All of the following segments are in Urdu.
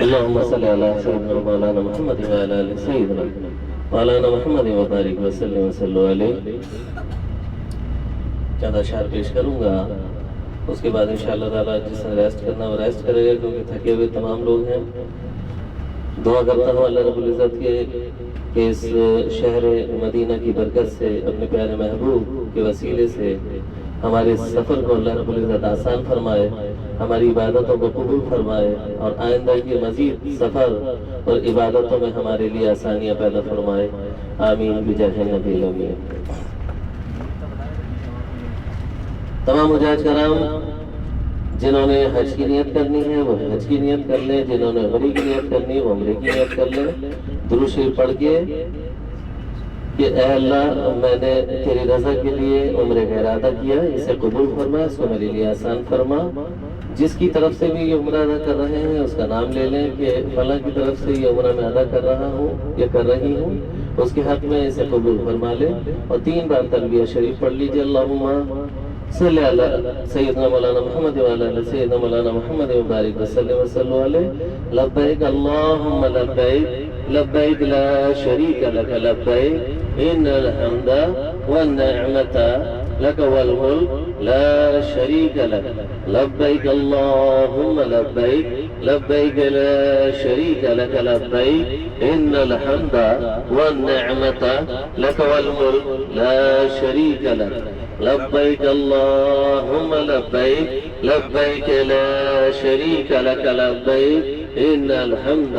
اللهم صل على سيدنا مولانا محمد وعلى آل سيدنا مولانا محمد وبارک وسلم وصلوا علیہ. چند اشعار پیش کروں گا، اس کے بعد انشاءاللہ تعالیٰ جس نے ریسٹ کرنا وہ ریسٹ کرے گا، کیونکہ تھکے ہوئے تمام لوگ ہیں. دعا کرتا ہوں اللہ رب العزت کے کہ اس شہر مدینہ کی برکت سے، اپنے پیارے محبوب کے وسیلے سے ہمارے سفر کو اللہ رب العزت آسان فرمائے، ہماری عبادتوں کو قبول فرمائے، اور آئندہ کی مزید سفر اور عبادتوں میں ہمارے لیے آسانیاں پیدا فرمائے. آمین بجاہ نبی الامین. تمام حجاج کرام جنہوں نے حج کی نیت کرنی ہے وہ حج کی نیت کر لیں، جنہوں نے عمرے کی نیت کرنی ہے وہ عمرے کی نیت کر لیں. درود شریف پڑھ کے کہ اے اللہ میں نے تیری رضا کے لیے عمرے کا ارادہ کیا، اسے قبول فرما، اس کو میرے لیے آسان فرما. جس کی طرف سے بھی یہ عمرہ ادا کر رہے ہیں اس کا نام لے لیں کہ فلاں کی طرف سے یہ عمرہ میں ادا کر رہا ہوں یا کر رہی ہوں، اس کے حق میں اسے قبول فرما لیں. اور 3 بار تلبیہ شریف پڑھ لیجیے. اللہم صلی علی سیدنا مولانا محمد وعلی آل سیدنا مولانا محمد وبارک وسلم وصلوا علیہ. لبیک اللہم لبیک لبیک لا شریک لک لبیک ان الحمد والنعمت لک والملک لا شریک لک. لبیک اللہم لبیک لبیک لا شریک لک لبیک ان الحمد والنعمت لک والملک لا شریک لک. لبیک اللہم لبیک لبیک لا شریک لک لبیک ان الحمد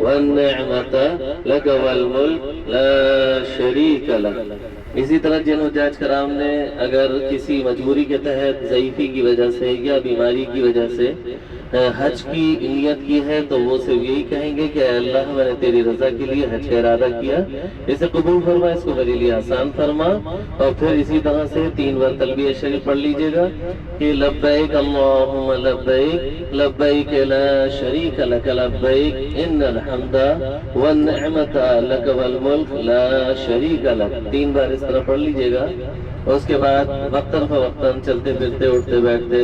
والنعمت لک والملک لا شریک لک. اسی طرح جن حجاج کرام نے اگر کسی مجبوری کے تحت ضعیفی کی وجہ سے یا بیماری کی وجہ سے حج کی نیت کی ہے تو وہ صرف یہی کہیں گے کہ اے اللہ میں نے تیری رضا کے لیے حج کا ارادہ کیا، اسے قبول فرما، اس کو میرے لیے آسان فرما. اور پھر اسی طرح سے 3 بار تلبیہ شریف پڑھ لیجئے گا کہ لبیک اللہم لبیک لبیک لا شریک لک لبیک ان الحمد والنعمت لک والملک لا شریک لک. 3 بار اس طرح پڑھ لیجئے گا. اور اس کے بعد وقتاً فوقتاً چلتے پھرتے اٹھتے بیٹھتے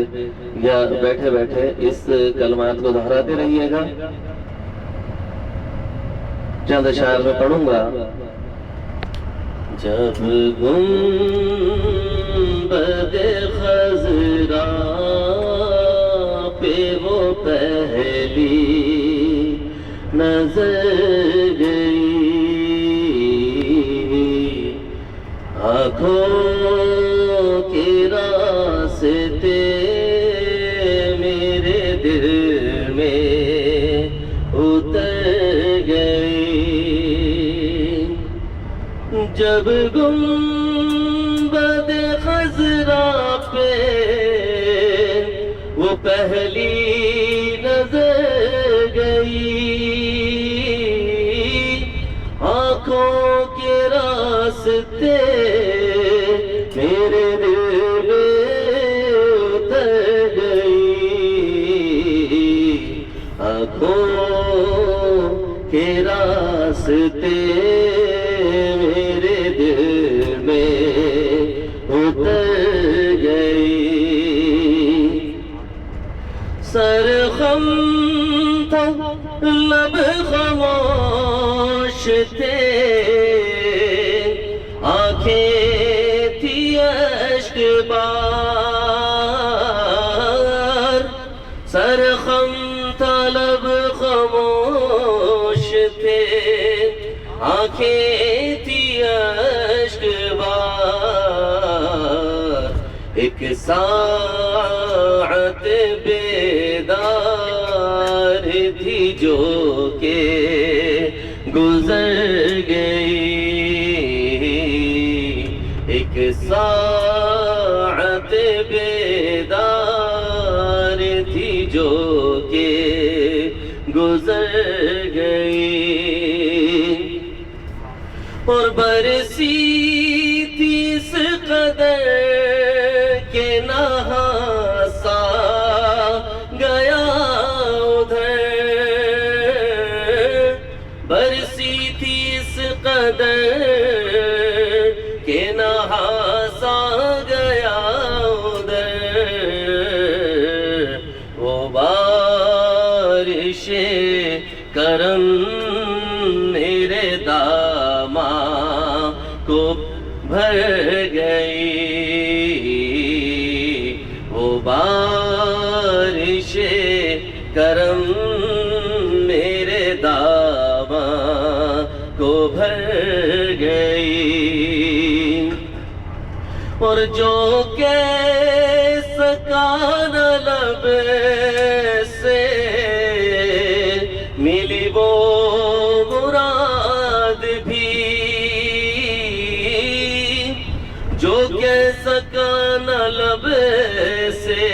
یا بیٹھے بیٹھے اس کلمات کو دہراتے رہیے گا. چند اشعار میں پڑھوں گا. جب گنبد خضرا پہ وہ پہلی نظر گئی، آنکھوں کے راستے میرے دل میں اتر گئی. جب گنبد خضرا پہ وہ پہلی نظر گئی، آنکھوں کے راستے میرے دل میں اتر گئی، آنکھوں کے راستے میرے دل میں اتر گئی. سر خم تھا لب خاموش تھے، آنکھیں تھی اشک بار. سر خم تھا لب خاموش تھے، آنکھیں تھی اشک بار. ایک ساعت بیدار تھی جو کہ گزر گئی، ایک ساعت بیدار تھی جو کہ گزر گئی. اور برسی تھی اس قدر کہ نہاسا گیا ادھر، برسی تھی اس قدر کہ نہاسا گیا ادھر. وہ بار بارش کرم میرے داماں کو بھر گئی، وہ بارش کرم میرے داماں کو بھر گئی، اور جو کہہ سکا نہ لب سے ملی وہ مراد بھی، جو کہہ سکا نہ لب سے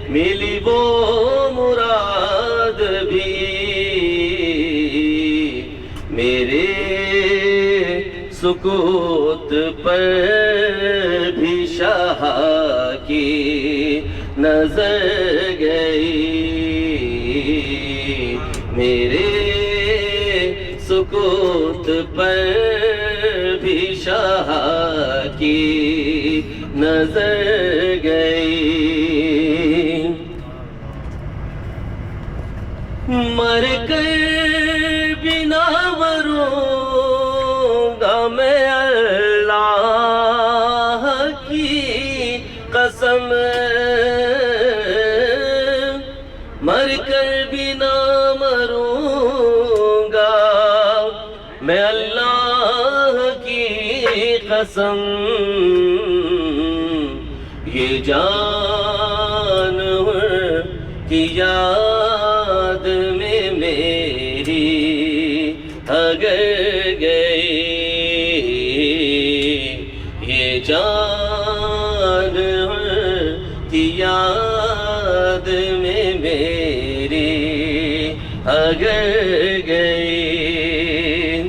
ملی وہ مراد بھی، میرے سکوت پر بھی شاہ کی نظر گئی، میرے سکوت پر بھی شاہ کی نظر گئی، مر کر بھی نہ مروں گا میں اللہ کی قسم، مر کر بھی نہ مروں گا میں اللہ کی قسم، یہ جان کی یاد میں میری اگر گئی، یہ جان کی یاد میں میری اگر گئی،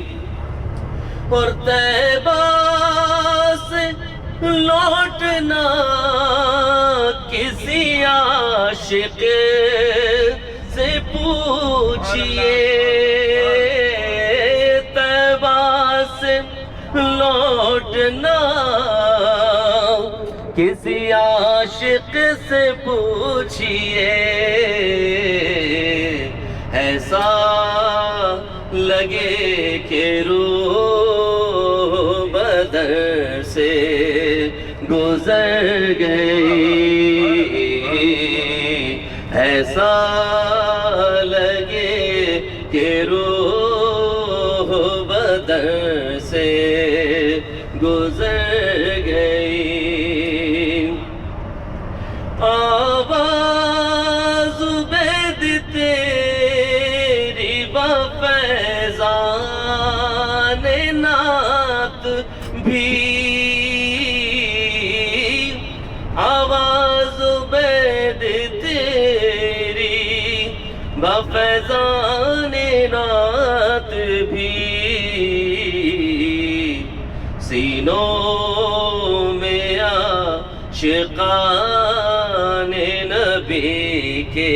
اور طیبہ سے لوٹنا کسی عاشق سے پوچھئے، طیبہ سے لوٹنا کسی عاشق سے پوچھئے، ایسا لگے کہ روح بدن سے گزر گئی، ایسا لگے کہ روح بدن سے گزر گئی، آواز عبید تیری بفیضان نعت بھی، آواز عبید تیری بفیضان نعت بھی، سینوں میں عاشقان نبی کے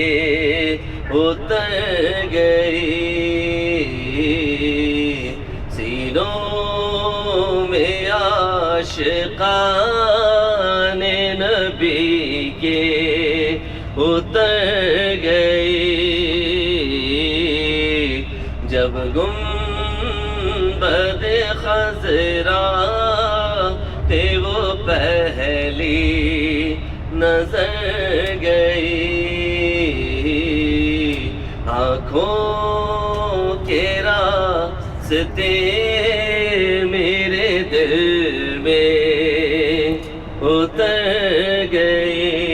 اتر گئی، سینوں میں عاشقان نبی کے اتر گئی، جب گنبد خضرا پہ وہ پہلی نظر گئی، آنکھوں کے راستے میرے دل میں اتر گئی،